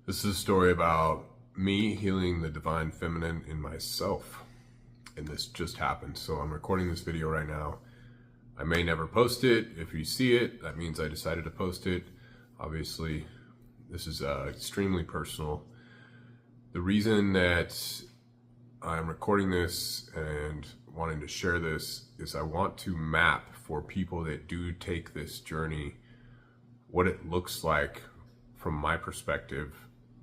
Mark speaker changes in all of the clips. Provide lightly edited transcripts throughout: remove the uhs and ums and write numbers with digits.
Speaker 1: This is a story about me healing the divine feminine in myself. And this just happened. So I'm recording this video right now. I may never post it. If you see it, that means I decided to post it. Obviously, this is extremely personal. The reason that I'm recording this and wanting to share this is I want to map for people that do take this journey what it looks like from my perspective.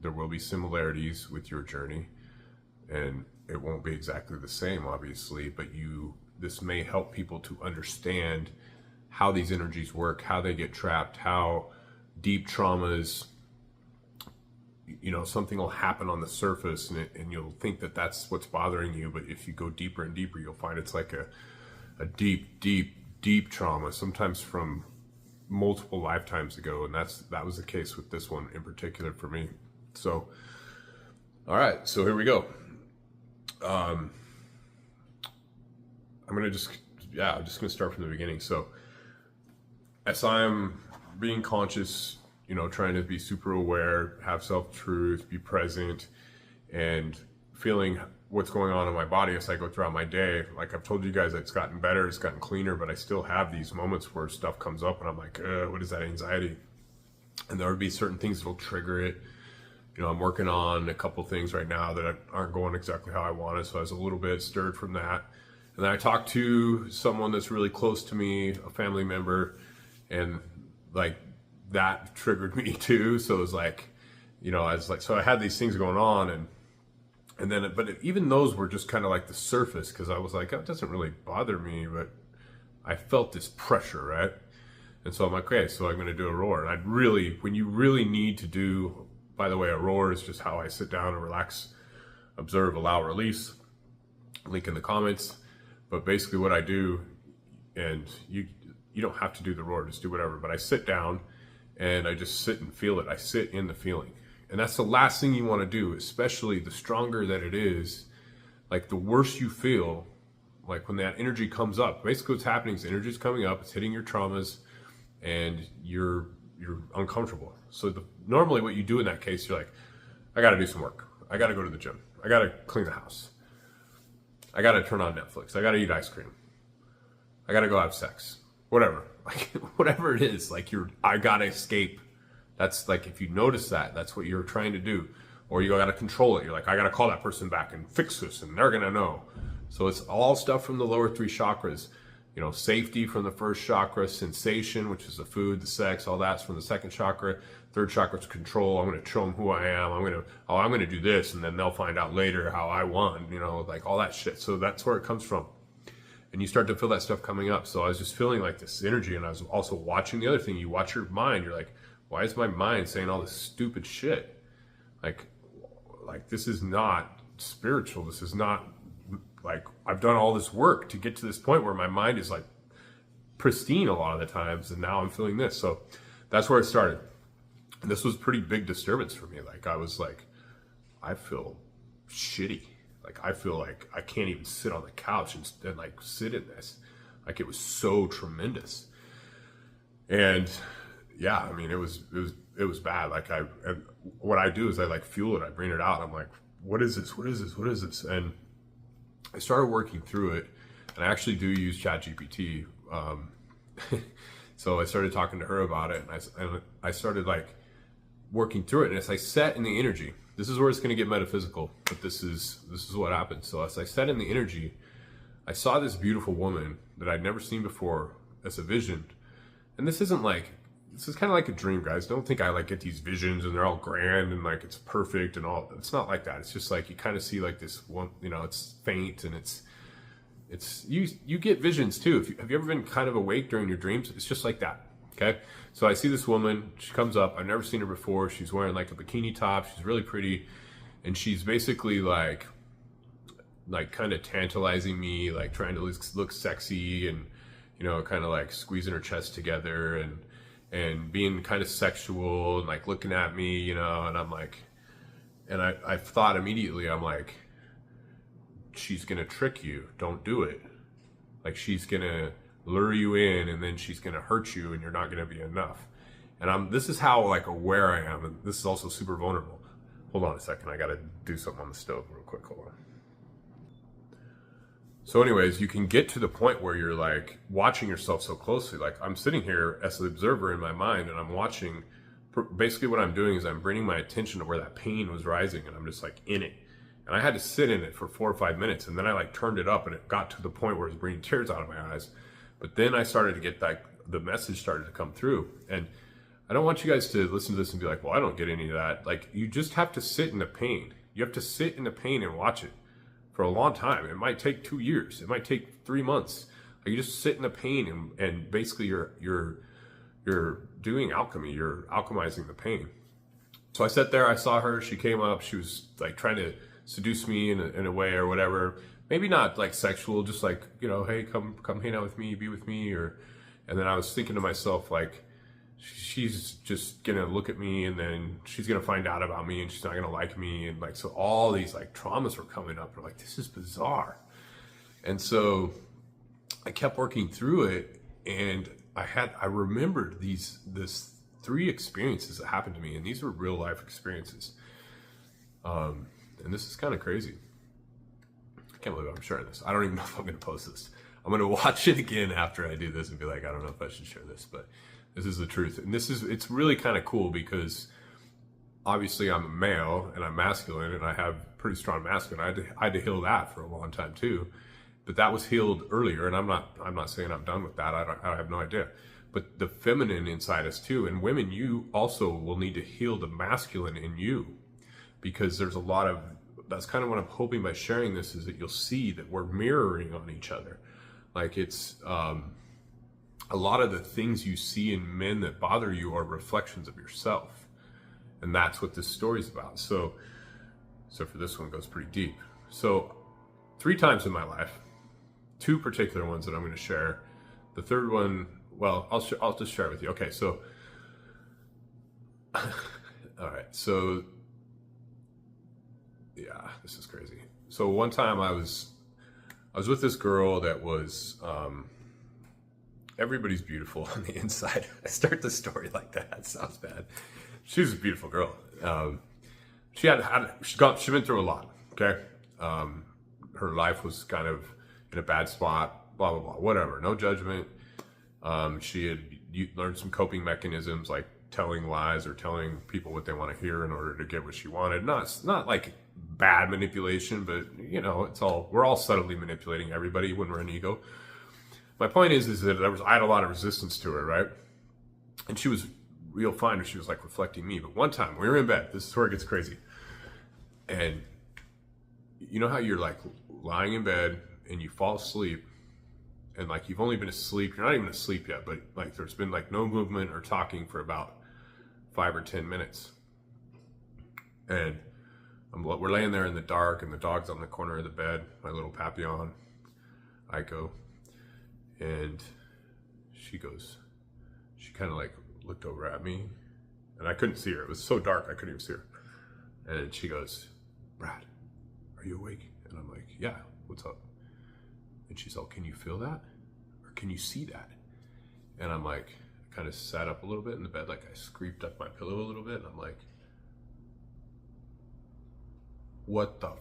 Speaker 1: There will be similarities with your journey, and it won't be exactly the same, obviously, but this may help people to understand how these energies work, how they get trapped, how deep traumas, something will happen on the surface and you'll think that that's what's bothering you, but if you go deeper and deeper, you'll find it's like a deep trauma, sometimes from multiple lifetimes ago, and that was the case with this one in particular for me. So, all right, so here we go. I'm just gonna start from the beginning. So, as I'm being conscious, trying to be super aware, have self-truth, be present, and feeling what's going on in my body as I go throughout my day. Like I've told you guys, it's gotten better, it's gotten cleaner, but I still have these moments where stuff comes up and I'm like, what is that anxiety? And there would be certain things that'll trigger it. I'm working on a couple things right now that aren't going exactly how I wanted, so I was a little bit stirred from that. And then I talked to someone that's really close to me, a family member, and like that triggered me too. So it was like, so I had these things going on, and then, but even those were just kind of like the surface, because I was like, oh, it doesn't really bother me, but I felt this pressure, right? And so I'm like, okay, so I'm going to do a roar. And when you really need to do, by the way, a roar is just how I sit down and relax, observe, allow, release. Link in the comments. But basically what I do, and you don't have to do the roar, just do whatever, but I sit down and I just sit and feel it. I sit in the feeling. And that's the last thing you want to do, especially the stronger that it is. Like the worse you feel, like when that energy comes up, basically what's happening is energy is coming up, it's hitting your traumas, and you're uncomfortable. So normally what you do in that case, you're like, I got to do some work. I got to go to the gym. I got to clean the house. I got to turn on Netflix. I got to eat ice cream. I got to go have sex. Whatever. Like whatever it is, like I got to escape. That's like, if you notice that, that's what you're trying to do. Or you got to control it. You're like, I got to call that person back and fix this, and they're going to know. So it's all stuff from the lower three chakras. Safety from the first chakra, sensation, which is the food, the sex, all that's from the second chakra. Third chakra is control. I'm going to show them who I am. I'm going to do this, and then they'll find out later how I won, like all that shit. So that's where it comes from. And you start to feel that stuff coming up. So I was just feeling like this energy, and I was also watching the other thing. You watch your mind. You're like, why is my mind saying all this stupid shit? Like this is not spiritual. This is not, like, I've done all this work to get to this point where my mind is like pristine a lot of the times, and now I'm feeling this. So that's where it started. And this was a pretty big disturbance for me. Like I was like, I feel shitty. Like I feel like I can't even sit on the couch and like sit in this. Like it was so tremendous. And yeah, I mean, it was bad. Like what I do is I like fuel it. I bring it out. I'm like, what is this? What is this? What is this? And I started working through it, and I do use ChatGPT. So I started talking to her about it, and I started like working through it. And as I sat in the energy, this is where it's going to get metaphysical, but this is what happened. So as I sat in the energy, I saw this beautiful woman that I'd never seen before as a vision. And this is kind of like a dream, guys. Don't think I like get these visions and they're all grand and like it's perfect and all. It's not like that. It's just like you kind of see like this one, it's faint, and it's you get visions too. Have you ever been kind of awake during your dreams? It's just like that. Okay. So I see this woman, she comes up. I've never seen her before. She's wearing like a bikini top. She's really pretty. And she's basically like kind of tantalizing me, like trying to look sexy and, kind of like squeezing her chest together and being kind of sexual and like looking at me, and I'm like, and I thought immediately, I'm like, she's going to trick you. Don't do it. Like she's going to lure you in, and then she's going to hurt you, and you're not going to be enough. And this is how like aware I am. And this is also super vulnerable. Hold on a second. I got to do something on the stove real quick. Hold on. So anyways, you can get to the point where you're like watching yourself so closely. Like I'm sitting here as the observer in my mind and I'm watching. Basically what I'm doing is I'm bringing my attention to where that pain was rising and I'm just like in it. And I had to sit in it for 4 or 5 minutes and then I like turned it up and it got to the point where it was bringing tears out of my eyes. But then I started to get like the message started to come through. And I don't want you guys to listen to this and be like, well, I don't get any of that. Like you just have to sit in the pain. You have to sit in the pain and watch it for a long time. It might take 2 years. It might take 3 months. Like you just sit in the pain and basically you're doing alchemy. You're alchemizing the pain. So I sat there, I saw her, she came up, she was like trying to seduce me in a way or whatever. Maybe not like sexual, just like, you know, hey, come hang out with me, be with me. And then I was thinking to myself, like, she's just gonna look at me and then she's gonna find out about me and she's not gonna like me. And like, so all these like traumas were coming up. We're like, this is bizarre. And so I kept working through it and I remembered this 3 experiences that happened to me, and these were real life experiences. And this is kind of crazy. I can't believe I'm sharing this. I don't even know if I'm going to post this. I'm going to watch it again after I do this and be like, I don't know if I should share this, but this is the truth. And it's really kind of cool because obviously I'm a male and I'm masculine and I have pretty strong masculine. I had to heal that for a long time too. But that was healed earlier, and I'm not saying I'm done with that. I have no idea. But the feminine inside us too, and women, you also will need to heal the masculine in you, because there's a lot of, that's kind of what I'm hoping by sharing this, is that you'll see that we're mirroring on each other. Like it's a lot of the things you see in men that bother you are reflections of yourself, and that's what this story's about. So for this one, it goes pretty deep. So 3 times in my life. 2 particular ones that I'm going to share. The third one, well, I'll just share it with you. Okay, so, all right, so, yeah, this is crazy. So one time I was with this girl that was, everybody's beautiful on the inside. I start the story like that. It sounds bad. She was a beautiful girl. She's been through a lot. Okay, her life was kind of in a bad spot, blah, blah, blah, whatever, no judgment. She had learned some coping mechanisms like telling lies or telling people what they want to hear in order to get what she wanted. Not like bad manipulation, but you know, we're all subtly manipulating everybody when we're in ego. My point is that I had a lot of resistance to her, right? And she was real fine, and she was like reflecting me. But one time we were in bed, this is where it gets crazy. And you know how you're like lying in bed and you fall asleep, and like you've only been asleep, you're not even asleep yet, but like there's been like no movement or talking for about 5 or 10 minutes. And we're laying there in the dark, and the dog's on the corner of the bed, my little Papillon, Aiko. And she kind of like looked over at me, and I couldn't see her. It was so dark, I couldn't even see her. And she goes, Brad, are you awake? And I'm like, yeah, what's up? And she's like, can you feel that? Or can you see that? And I'm like, I kind of sat up a little bit in the bed, like I scraped up my pillow a little bit, and I'm like, what the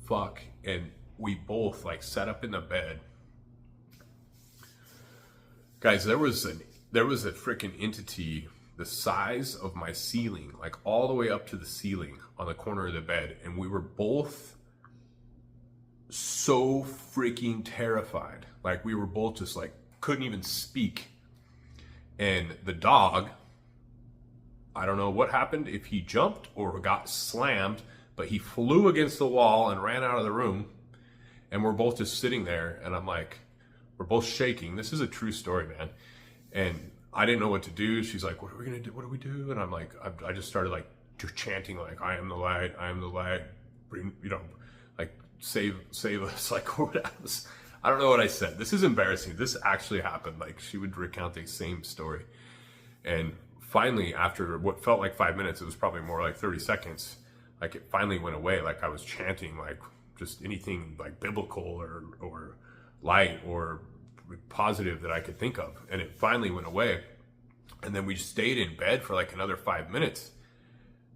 Speaker 1: fuck? And we both like sat up in the bed. Guys, there was a freaking entity the size of my ceiling, like all the way up to the ceiling on the corner of the bed, and we were both so freaking terrified. Like we were both just like couldn't even speak. And the dog, I don't know what happened, if he jumped or got slammed, but he flew against the wall and ran out of the room. And we're both just sitting there, and I'm like, we're both shaking. This is a true story, man. And I didn't know what to do. She's like, what are we gonna do? What do we do? And I'm like, I just started like just chanting like, I am the light, I am the light, bring, you know, like save us. Like what else? I don't know what I said. This is embarrassing. This actually happened. Like she would recount the same story. And finally, after what felt like 5 minutes, it was probably more like 30 seconds. Like it finally went away. Like I was chanting like just anything like biblical or light or positive that I could think of. And it finally went away. And then we stayed in bed for like another 5 minutes.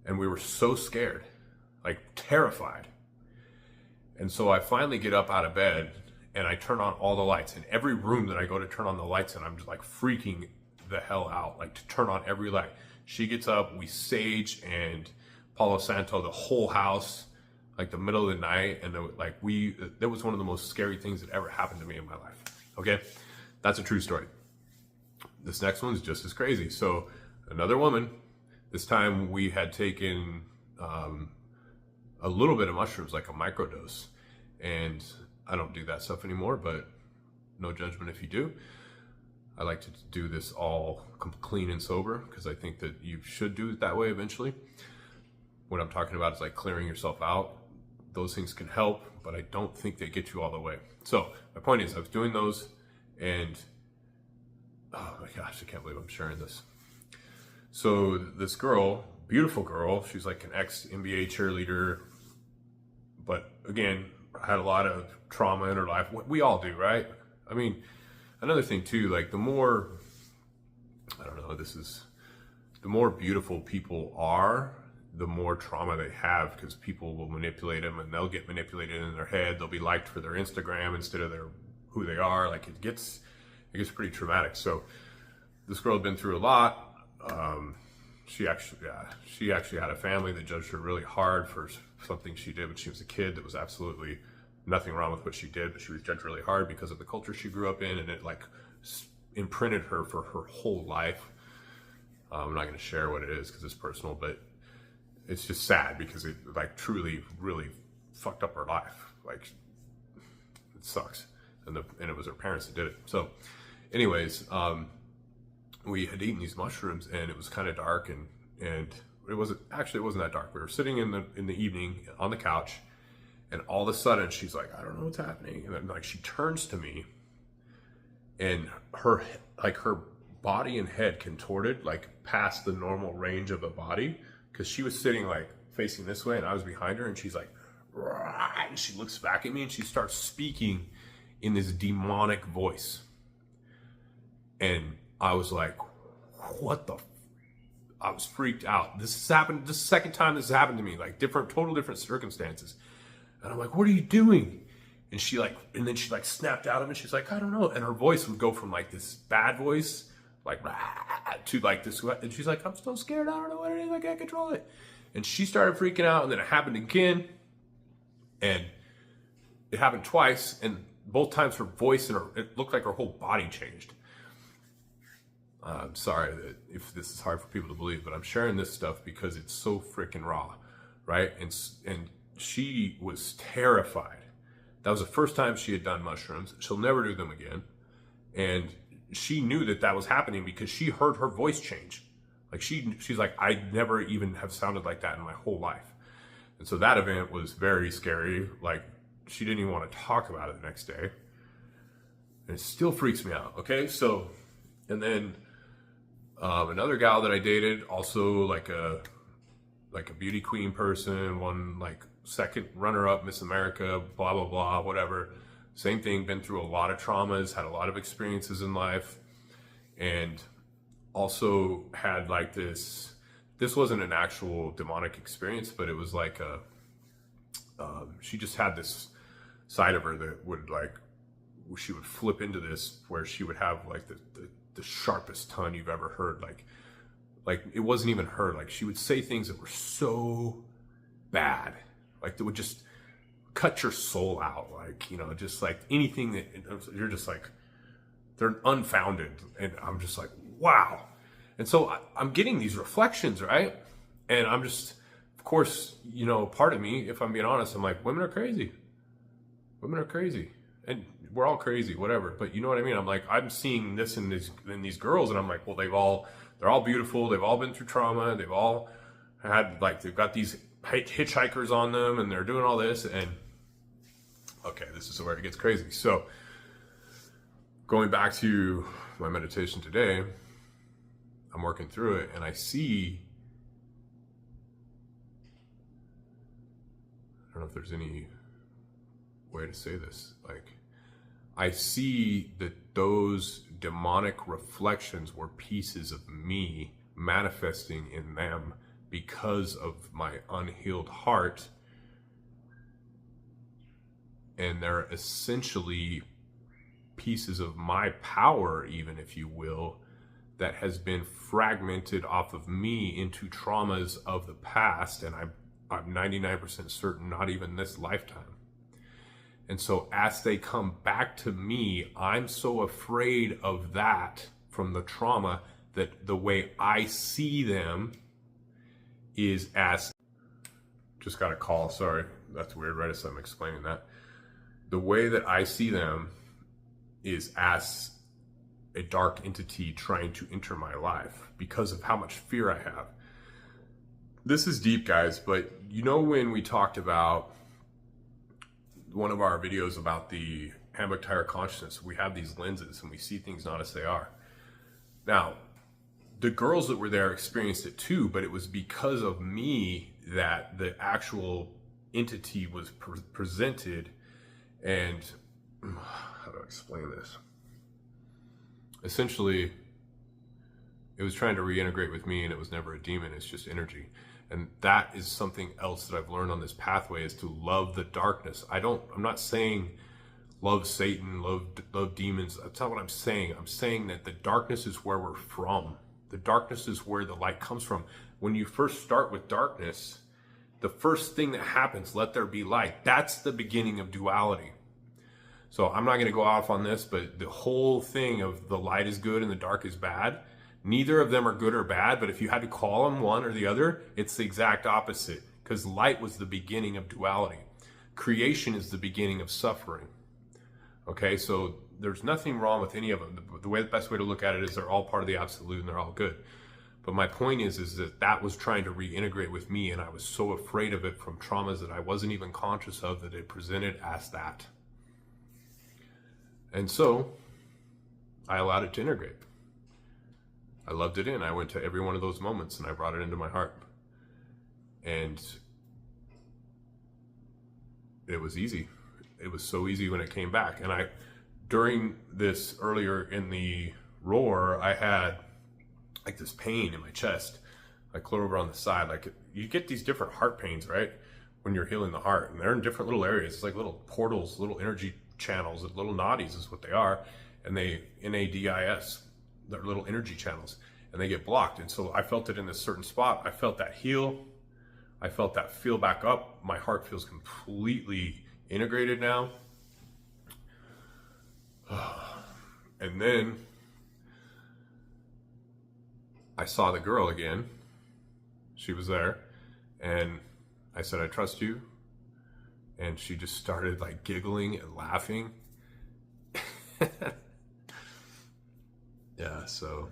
Speaker 1: And we were so scared. like terrified. And so I finally get up out of bed and I turn on all the lights. In every room that I go to turn on the lights in, I'm just like freaking the hell out, like to turn on every light. She gets up, we sage and Palo Santo the whole house, like the middle of the night. And that was one of the most scary things that ever happened to me in my life. Okay, that's a true story. This next one's just as crazy. So another woman, this time we had taken a little bit of mushrooms, like a microdose. And I don't do that stuff anymore, but no judgment if you do. I like to do this all clean and sober because I think that you should do it that way eventually. What I'm talking about is like clearing yourself out. Those things can help, but I don't think they get you all the way. So my point is I was doing those and oh my gosh, I can't believe I'm sharing this. So this girl, beautiful girl, she's like an ex-NBA cheerleader, but again, had a lot of trauma in her life. We all do, right? I mean, another thing too, like the more, I don't know, the more beautiful people are, the more trauma they have because people will manipulate them and they'll get manipulated in their head. They'll be liked for their Instagram instead of who they are. Like it gets pretty traumatic. So this girl had been through a lot. She actually had a family that judged her really hard for something she did when she was a kid. That was absolutely nothing wrong with what she did, but she was judged really hard because of the culture she grew up in, and it like imprinted her for her whole life. I'm not going to share what it is because it's personal, but it's just sad because it like truly, really fucked up her life. Like it sucks, and it was her parents that did it. So, anyways, we had eaten these mushrooms and it was kind of dark and it wasn't that dark. We were sitting in the evening on the couch and all of a sudden she's like, I don't know what's happening. And then like she turns to me and her body and head contorted like past the normal range of a body because she was sitting like facing this way and I was behind her and she's like, rah, and she looks back at me and she starts speaking in this demonic voice. And I was like, what the? I was freaked out. This is the second time this has happened to me, like total different circumstances. And I'm like, what are you doing? And then she snapped out of it. She's like, I don't know. And her voice would go from like this bad voice, like, to like this. And she's like, I'm so scared. I don't know what it is. I can't control it. And she started freaking out. And then it happened again. And it happened twice. And both times her voice it looked like her whole body changed. I'm sorry that if this is hard for people to believe, but I'm sharing this stuff because it's so freaking raw, right? And she was terrified. That was the first time she had done mushrooms. She'll never do them again. And she knew that was happening because she heard her voice change. Like she's like, I never even have sounded like that in my whole life. And so that event was very scary. Like she didn't even want to talk about it the next day. And it still freaks me out. Okay. So, and then, another gal that I dated, also like a beauty queen person, one like second runner-up Miss America, blah, blah, blah, whatever. Same thing, been through a lot of traumas, had a lot of experiences in life, and also had like this wasn't an actual demonic experience, but it was like she just had this side of her that would like, she would flip into this where she would have like the sharpest tongue you've ever heard. Like it wasn't even her. Like she would say things that were so bad, like that would just cut your soul out. Like, just like anything that you're just like, they're unfounded. And I'm just like, wow. And so I'm getting these reflections, right? And I'm just, of course, part of me, if I'm being honest, I'm like, women are crazy. Women are crazy. And we're all crazy, whatever. But you know what I mean? I'm like, I'm seeing this in these girls, and I'm like, well, they're all beautiful. They've all been through trauma. They've all had they've got these hitchhikers on them, and they're doing all this. And okay, this is where it gets crazy. So going back to my meditation today, I'm working through it, and I see. I don't know if there's any way to say this. Like, I see that those demonic reflections were pieces of me manifesting in them because of my unhealed heart. And they're essentially pieces of my power, even, if you will, that has been fragmented off of me into traumas of the past. And I'm 99% certain not even this lifetime. And so as they come back to me, I'm so afraid of that from the trauma that the way I see them is as... Just got a call, sorry. That's weird, right as I'm explaining that. The way that I see them is as a dark entity trying to enter my life because of how much fear I have. This is deep, guys, but you know when we talked about one of our videos about the handbook tire consciousness, we have these lenses and we see things not as they are. Now, the girls that were there experienced it too, but it was because of me that the actual entity was presented. And how do I explain this? Essentially, it was trying to reintegrate with me, and it was never a demon, it's just energy. And that is something else that I've learned on this pathway, is to love the darkness. I'm not saying love Satan, love demons. That's not what I'm saying. I'm saying that the darkness is where we're from. The darkness is where the light comes from. When you first start with darkness, the first thing that happens, let there be light. That's the beginning of duality. So I'm not going to go off on this, but the whole thing of the light is good and the dark is bad, neither of them are good or bad, but if you had to call them one or the other, it's the exact opposite, because light was the beginning of duality. Creation is the beginning of suffering. Okay, so there's nothing wrong with any of them. The best way to look at it is they're all part of the absolute and they're all good. But my point is that was trying to reintegrate with me, and I was so afraid of it from traumas that I wasn't even conscious of, that it presented as that. And so I allowed it to integrate. I loved it in. I went to every one of those moments and I brought it into my heart. And it was easy. It was so easy when it came back. And during this earlier in the roar, I had like this pain in my chest, like clear over on the side. Like you get these different heart pains, right? When you're healing the heart, and they're in different little areas. It's like little portals, little energy channels, little nadis is what they are. And they, NADIS, they're little energy channels, and they get blocked. And so I felt it in this certain spot. I felt that heal. I felt that feel back up. My heart feels completely integrated now. And then I saw the girl again. She was there, and I said, I trust you. And she just started like giggling and laughing. Yeah, so,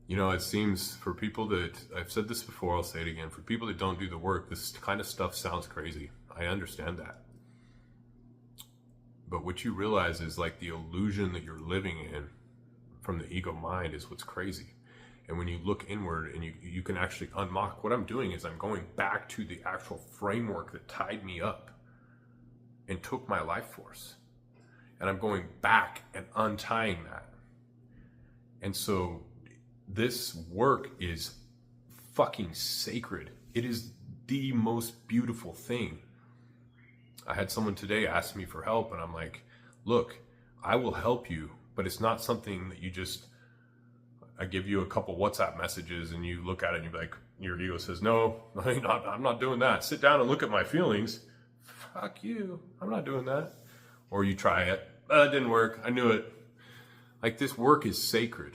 Speaker 1: you know, it seems for people that, I've said this before, I'll say it again, for people that don't do the work, this kind of stuff sounds crazy. I understand that. But what you realize is like the illusion that you're living in from the ego mind is what's crazy. And when you look inward and you can actually unlock, what I'm doing is I'm going back to the actual framework that tied me up and took my life force. And I'm going back and untying that. And so this work is fucking sacred. It is the most beautiful thing. I had someone today ask me for help, and I'm like, look, I will help you, but it's not something that you just, I give you a couple WhatsApp messages and you look at it and you're like, your ego says, no, I'm not doing that. Sit down and look at my feelings. Fuck you. I'm not doing that. Or you try it. It didn't work. I knew it. Like, this work is sacred.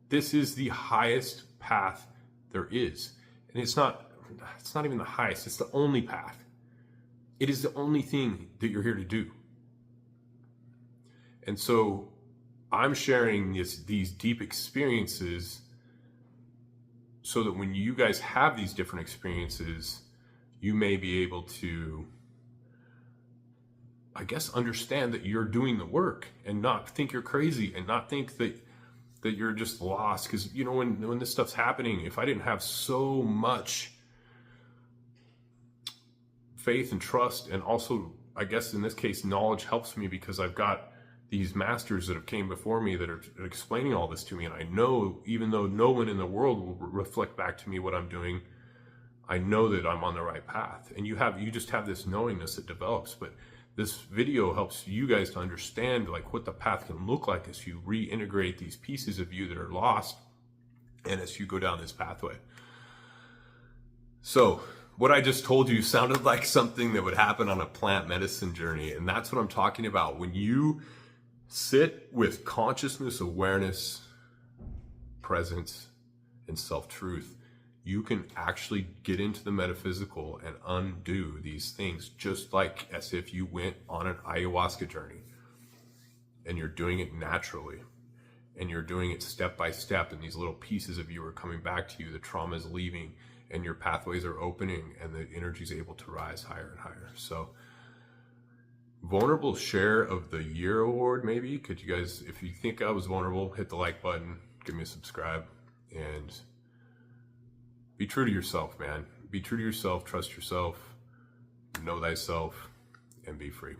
Speaker 1: This is the highest path there is. And it's not even the highest. It's the only path. It is the only thing that you're here to do. And so I'm sharing these deep experiences so that when you guys have these different experiences, you may be able to, I guess, understand that you're doing the work and not think you're crazy and not think that you're just lost. Because, you know, when this stuff's happening, if I didn't have so much faith and trust, and also, I guess in this case, knowledge helps me because I've got these masters that have came before me that are explaining all this to me. And I know, even though no one in the world will reflect back to me what I'm doing, I know that I'm on the right path. And you just have this knowingness that develops. But this video helps you guys to understand like what the path can look like as you reintegrate these pieces of you that are lost and as you go down this pathway. So what I just told you sounded like something that would happen on a plant medicine journey. And that's what I'm talking about. When you sit with consciousness, awareness, presence, and self-truth, you can actually get into the metaphysical and undo these things, just like as if you went on an ayahuasca journey. And you're doing it naturally. And you're doing it step by step. And these little pieces of you are coming back to you. The trauma is leaving. And your pathways are opening. And the energy is able to rise higher and higher. So, vulnerable share of the year award, maybe. Could you guys, if you think I was vulnerable, hit the like button. Give me a subscribe. And be true to yourself, man. Be true to yourself. Trust yourself. Know thyself. And be free.